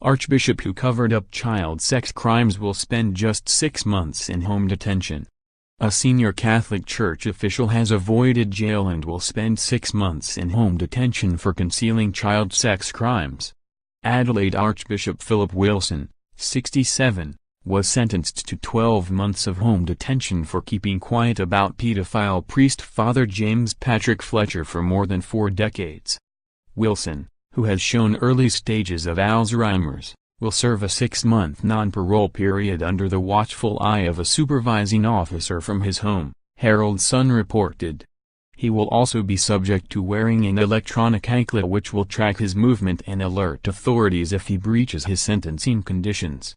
Archbishop who covered up child sex crimes will spend just 6 months in home detention. A senior Catholic Church official has avoided jail and will spend 6 months in home detention for concealing child sex crimes. Adelaide Archbishop Philip Wilson, 67, was sentenced to 12 months of home detention for keeping quiet about pedophile priest Father James Patrick Fletcher for more than 4 decades. Wilson, who has shown early stages of Alzheimer's, will serve a 6-month non-parole period under the watchful eye of a supervising officer from his home, Herald Sun reported. He will also be subject to wearing an electronic anklet which will track his movement and alert authorities if he breaches his sentencing conditions.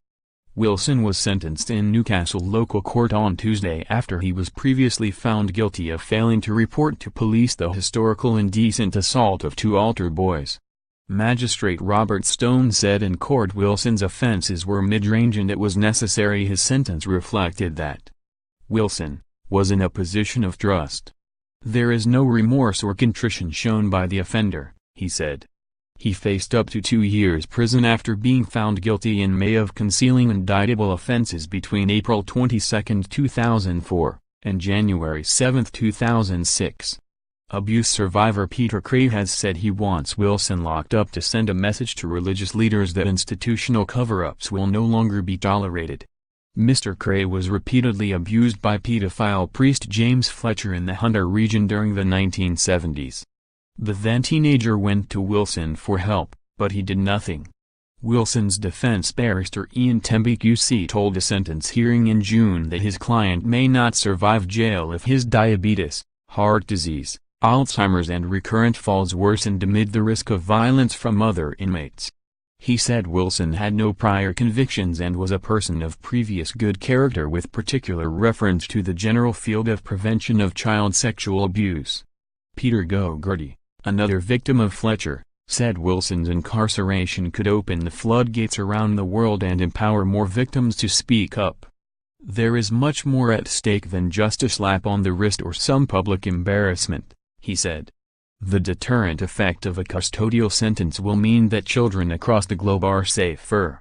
Wilson was sentenced in Newcastle local court on Tuesday after he was previously found guilty of failing to report to police the historical indecent assault of 2 altar boys. Magistrate Robert Stone said in court Wilson's offenses were mid-range and it was necessary his sentence reflected that. Wilson was in a position of trust. There is no remorse or contrition shown by the offender, he said. He faced up to 2 years prison after being found guilty in May of concealing indictable offenses between April 22, 2004, and January 7, 2006. Abuse survivor Peter Cray has said he wants Wilson locked up to send a message to religious leaders that institutional cover-ups will no longer be tolerated. Mr. Cray was repeatedly abused by pedophile priest James Fletcher in the Hunter region during the 1970s. The then teenager went to Wilson for help, but he did nothing. Wilson's defense barrister Ian Temby QC told a sentence hearing in June that his client may not survive jail if his diabetes, heart disease, Alzheimer's and recurrent falls worsened amid the risk of violence from other inmates. He said Wilson had no prior convictions and was a person of previous good character with particular reference to the general field of prevention of child sexual abuse. Peter Gogarty, another victim of Fletcher, said Wilson's incarceration could open the floodgates around the world and empower more victims to speak up. There is much more at stake than just a slap on the wrist or some public embarrassment, he said. The deterrent effect of a custodial sentence will mean that children across the globe are safer.